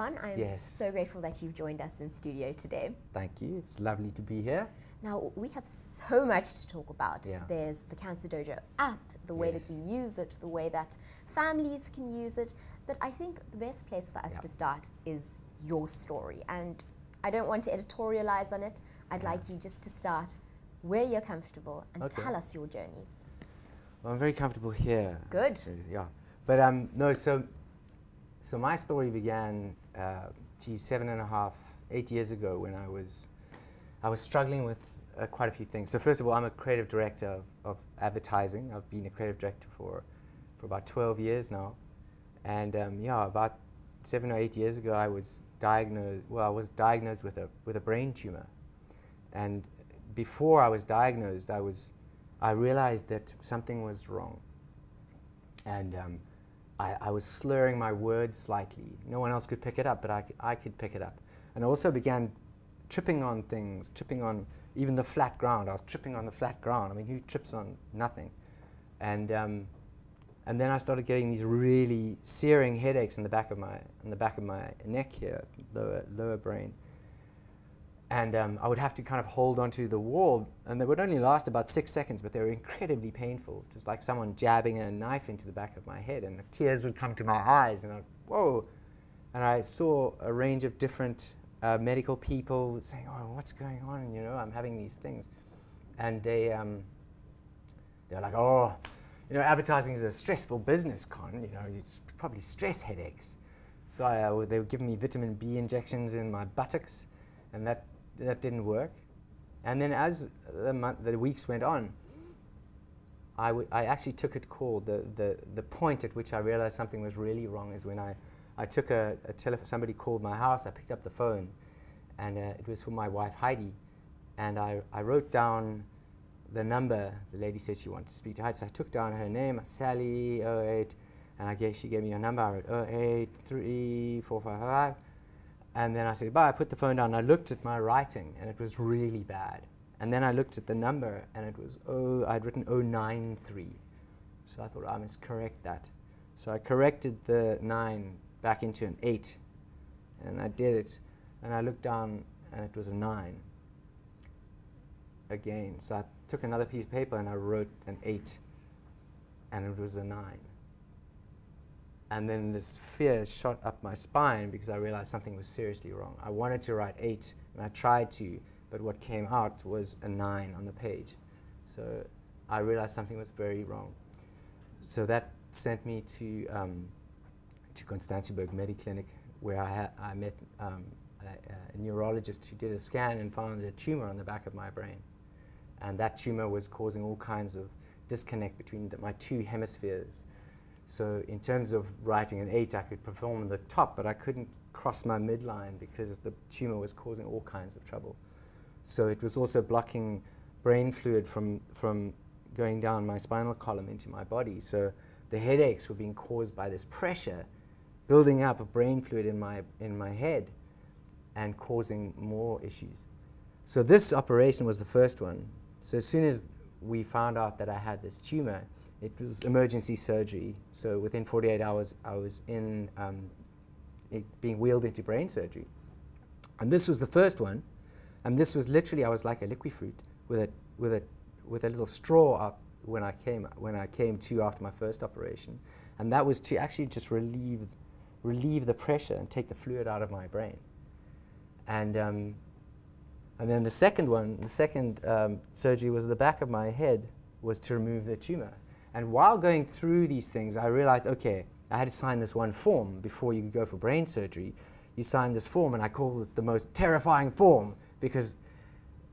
Conn. I am so grateful that you've joined us in studio today. Thank you. It's lovely to be here. Now, we have so much to talk about. There's the Cancer Dojo app, the way that we use it, the way that families can use it. But I think the best place for us to start is your story. And I don't want to editorialize on it. I'd like you just to start where you're comfortable and tell us your journey. Well, I'm very comfortable here. Good. Yeah. But no, so my story began, 7.5, 8 years ago when I was struggling with quite a few things. So first of all, I'm a creative director of advertising. I've been a creative director for about 12 years now. And about 7 or 8 years ago, I was diagnosed with a brain tumor. And before I was diagnosed, I realized that something was wrong. And I was slurring my words slightly. No one else could pick it up, but I could pick it up. And I also began tripping on things, tripping on even the flat ground. I was tripping on the flat ground. I mean, who trips on nothing? And then I started getting these really searing headaches in the back of my neck here, lower brain. And I would have to kind of hold onto the wall, and they would only last about 6 seconds, but they were incredibly painful. It was like someone jabbing a knife into the back of my head, and the tears would come to my eyes, and whoa! And I saw a range of different medical people saying, "Oh, what's going on? You know, I'm having these things," and they're like, "Oh, you know, advertising is a stressful business, Conn. You know, it's probably stress headaches." So they were giving me vitamin B injections in my buttocks, and that didn't work. And then as the weeks went on, I actually took it called, the point at which I realized something was really wrong is when I took a telephone, somebody called my house, I picked up the phone, and it was for my wife Heidi, and I wrote down the number. The lady said she wanted to speak to Heidi, so I took down her name, Sally 08, and she gave me her number. I wrote 083455. And then I said, bye, I put the phone down, and I looked at my writing, and it was really bad. And then I looked at the number, and it was, I'd written 093. So I thought, I must correct that. So I corrected the 9 back into an 8, and I did it. And I looked down, and it was a 9 again. So I took another piece of paper, and I wrote an 8, and it was a 9. And then this fear shot up my spine because I realized something was seriously wrong. I wanted to write 8, and I tried to, but what came out was a 9 on the page. So I realized something was very wrong. So that sent me to Constantiaberg Mediclinic, where I met a neurologist who did a scan and found a tumor on the back of my brain. And that tumor was causing all kinds of disconnect between my two hemispheres. So in terms of writing an 8, I could perform the top, but I couldn't cross my midline because the tumor was causing all kinds of trouble. So it was also blocking brain fluid from going down my spinal column into my body. So the headaches were being caused by this pressure building up of brain fluid in my head and causing more issues. So this operation was the first one. So as soon as we found out that I had this tumor, it was emergency surgery. So within 48 hours, I was being wheeled into brain surgery. And this was the first one. And this was literally, I was like a liquid fruit with a little straw out when I came to after my first operation. And that was to actually just relieve the pressure and take the fluid out of my brain. And then the second surgery was the back of my head was to remove the tumor. And while going through these things, I realized, okay, I had to sign this one form before you could go for brain surgery. You sign this form, and I call it the most terrifying form because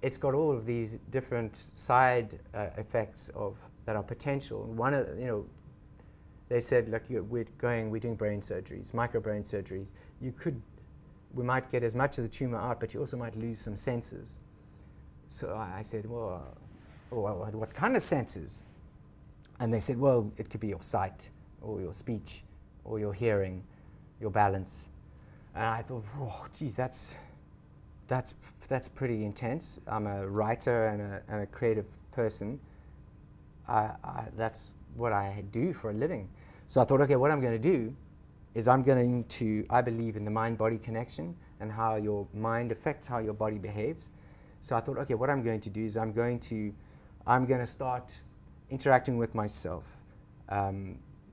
it's got all of these different side effects that are potential. And one of, they said, look, we're doing brain surgeries, microbrain surgeries. We might get as much of the tumor out, but you also might lose some senses. So I said, well, what kind of senses? And they said, well, it could be your sight, or your speech, or your hearing, your balance. And I thought, oh, geez, that's pretty intense. I'm a writer and a creative person. That's what I do for a living. So I thought, okay, what I'm going to do is I believe in the mind-body connection and how your mind affects how your body behaves. So I thought, okay, what I'm going to do is I'm going to start interacting with myself.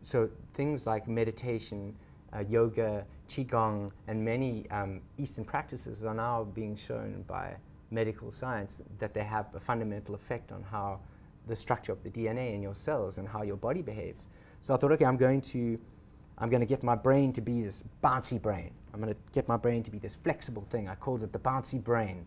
So things like meditation, yoga, qigong, and many Eastern practices are now being shown by medical science that they have a fundamental effect on how the structure of the DNA in your cells and how your body behaves. So I thought, okay, I'm going to get my brain to be this bouncy brain. I'm going to get my brain to be this flexible thing. I called it the bouncy brain.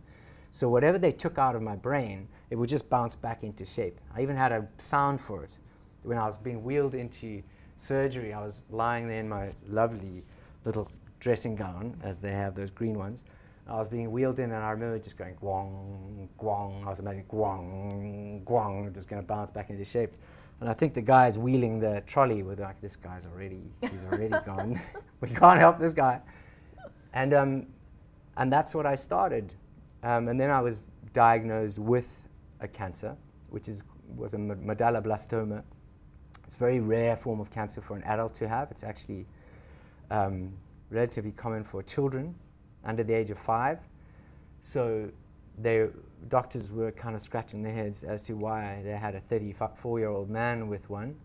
So whatever they took out of my brain, it would just bounce back into shape. I even had a sound for it. When I was being wheeled into surgery, I was lying there in my lovely little dressing gown, as they have those green ones. I was being wheeled in, and I remember just going gwong, gwong. I was imagining gwong, gwong. It was going to bounce back into shape. And I think the guys wheeling the trolley were like, he's already gone. We can't help this guy. And that's what I started. And then I was diagnosed with a cancer, which was a medulloblastoma. It's a very rare form of cancer for an adult to have. It's actually relatively common for children under the age of 5. So doctors were kind of scratching their heads as to why they had a 34-year-old man with one.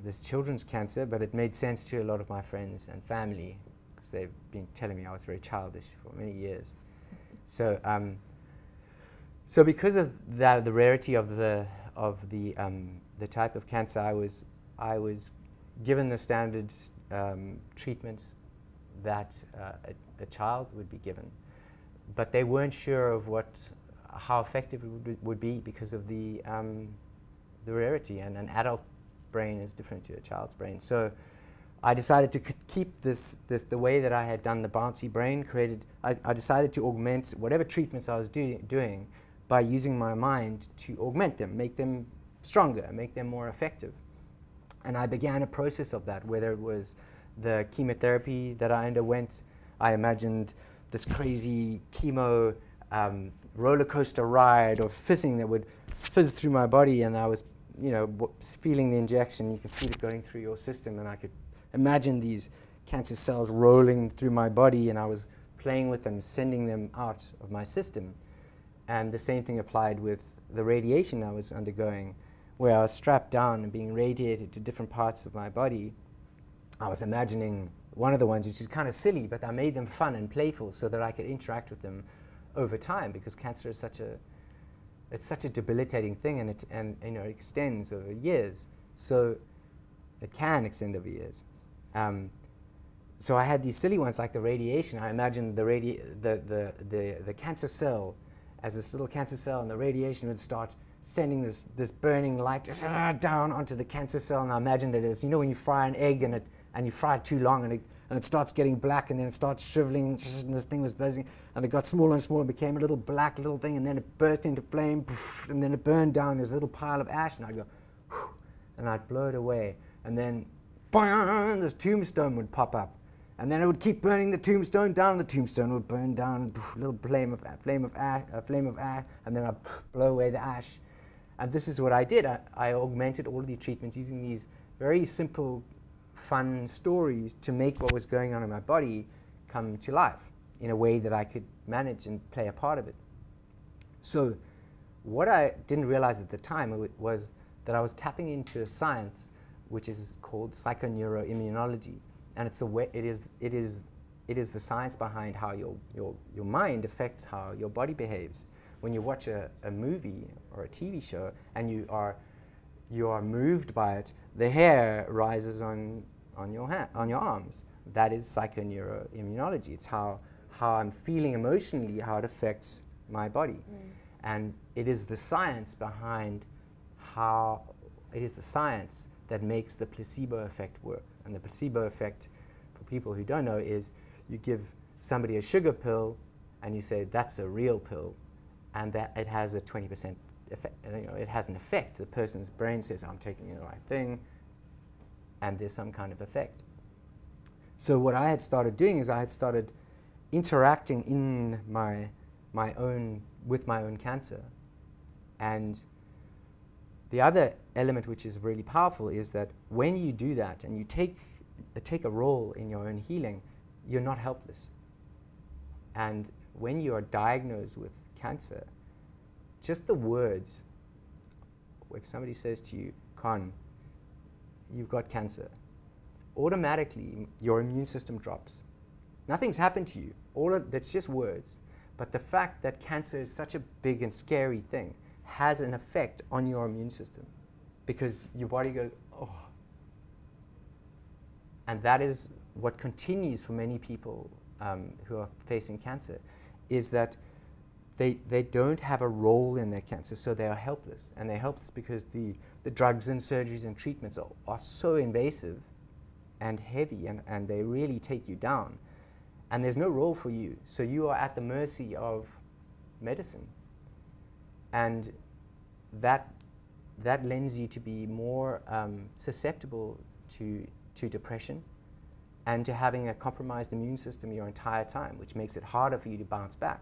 This children's cancer, but it made sense to a lot of my friends and family because they've been telling me I was very childish for many years. So, so because of that, the rarity of the type of cancer, I was given the standard treatments that a child would be given, but they weren't sure of how effective it would be because of the rarity, and an adult brain is different to a child's brain. So I decided to keep the way that I had done the bouncy brain. I decided to augment whatever treatments I was doing by using my mind to augment them, make them stronger, make them more effective. And I began a process of that, whether it was the chemotherapy that I underwent. I imagined this crazy chemo roller coaster ride of fizzing that would fizz through my body, and I was, feeling the injection. You could feel it going through your system, and I could imagine these cancer cells rolling through my body, and I was playing with them, sending them out of my system. And the same thing applied with the radiation I was undergoing, where I was strapped down and being radiated to different parts of my body. I was imagining one of the ones, which is kind of silly, but I made them fun and playful so that I could interact with them over time, because cancer is such a debilitating thing, and it extends over years. So it can extend over years. So I had these silly ones like the radiation. I imagined the cancer cell as this little cancer cell, and the radiation would start sending this burning light down onto the cancer cell. And I imagined it as, when you fry an egg and you fry it too long, and it starts getting black, and then it starts shriveling, and this thing was buzzing, and it got smaller and smaller, became a little black little thing, and then it burst into flame, and then it burned down. There's a little pile of ash, and I'd go, and I'd blow it away, and then this tombstone would pop up, and then it would keep burning the tombstone down, and the tombstone would burn down, a little flame of ash, and then I'd blow away the ash. And this is what I did. I augmented all of these treatments using these very simple, fun stories to make what was going on in my body come to life in a way that I could manage and play a part of it. So what I didn't realize at the time was that I was tapping into a science which is called psychoneuroimmunology, and it is the science behind how your mind affects how your body behaves. When you watch a movie or a TV show and you are moved by it, the hair rises on your arms. That is psychoneuroimmunology. It's how I'm feeling emotionally, how it affects my body. And it is the science behind the science that makes the placebo effect work. And the placebo effect, for people who don't know, is you give somebody a sugar pill and you say, that's a real pill, and that it has a 20% effect. It has an effect. The person's brain says, I'm taking the right thing, and there's some kind of effect. So what I had started doing is I had started interacting in with my own cancer. And the other element which is really powerful is that when you do that and you take take a role in your own healing, you're not helpless. And when you are diagnosed with cancer, just the words, if somebody says to you, Conn, you've got cancer, automatically your immune system drops. Nothing's happened to you. That's just words. But the fact that cancer is such a big and scary thing has an effect on your immune system, because your body goes, oh. And that is what continues for many people who are facing cancer, is that they don't have a role in their cancer, so they are helpless. And they're helpless because the drugs and surgeries and treatments are so invasive and heavy, and they really take you down. And there's no role for you. So you are at the mercy of medicine. And that lends you to be more susceptible to depression and to having a compromised immune system your entire time, which makes it harder for you to bounce back.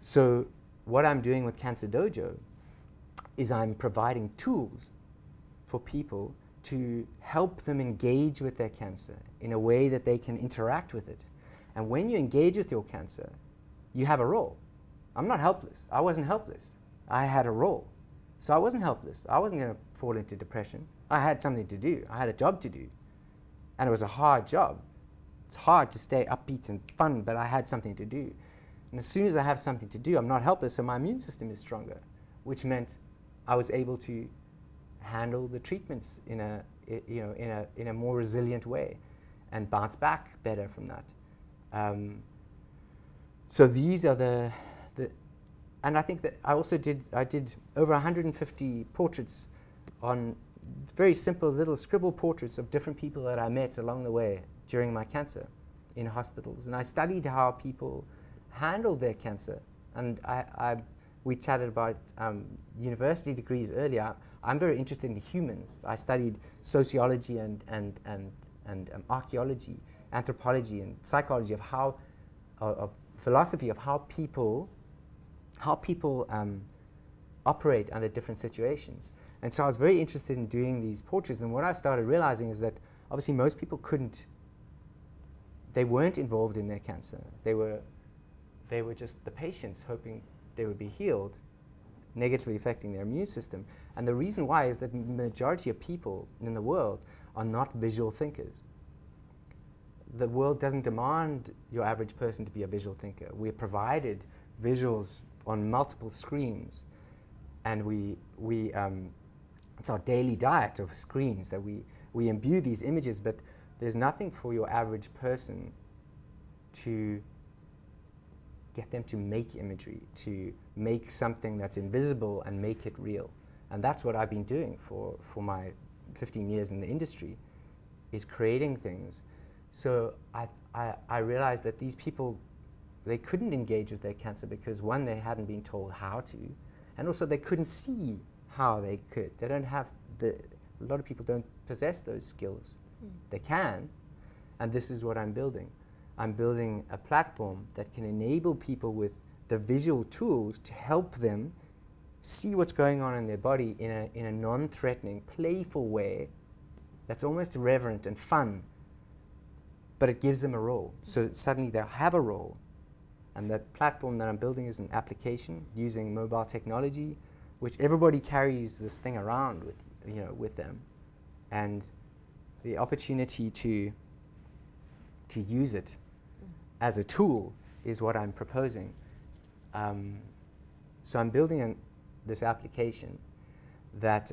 So what I'm doing with Cancer Dojo is I'm providing tools for people to help them engage with their cancer in a way that they can interact with it. And when you engage with your cancer, you have a role. I'm not helpless. I wasn't helpless. I had a role. So I wasn't helpless. I wasn't going to fall into depression. I had something to do. I had a job to do. And it was a hard job. It's hard to stay upbeat and fun, but I had something to do. And as soon as I have something to do, I'm not helpless, so my immune system is stronger, which meant I was able to handle the treatments in a more resilient way and bounce back better from that. So these are and I think that I did over 150 portraits on very simple little scribble portraits of different people that I met along the way during my cancer in hospitals. And I studied how people handled their cancer. And we chatted about university degrees earlier. I'm very interested in humans. I studied sociology and archaeology, anthropology, and psychology of philosophy of how people operate under different situations. And so I was very interested in doing these portraits. And what I started realizing is that obviously most people they weren't involved in their cancer. They were just the patients hoping they would be healed, negatively affecting their immune system. And the reason why is that the majority of people in the world are not visual thinkers. The world doesn't demand your average person to be a visual thinker. We're provided visuals on multiple screens, and it's our daily diet of screens that we imbue these images, but there's nothing for your average person to get them to make imagery, to make something that's invisible and make it real. And that's what I've been doing for my 15 years in the industry, is creating things. So I realized that these people, they couldn't engage with their cancer because, one, they hadn't been told how to, and also they couldn't see how they could. They don't have a lot of people don't possess those skills. They can, and this is what I'm building. I'm building a platform that can enable people with the visual tools to help them see what's going on in their body in a non-threatening, playful way that's almost irreverent and fun, but it gives them a role. So suddenly they'll have a role. And that platform that I'm building is an application using mobile technology, which everybody carries this thing around with them. And the opportunity to use it as a tool is what I'm proposing. So I'm building this application that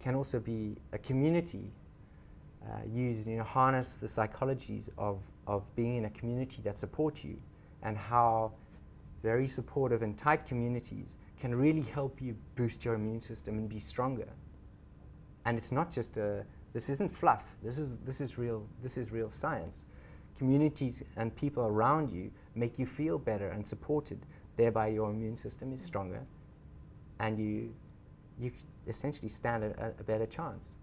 can also be a community used, harness the psychologies of being in a community that supports you, and how very supportive and tight communities can really help you boost your immune system and be stronger. And it's not just this isn't fluff. This is real science. Communities and people around you make you feel better and supported. Thereby, your immune system is stronger, and you essentially stand a better chance.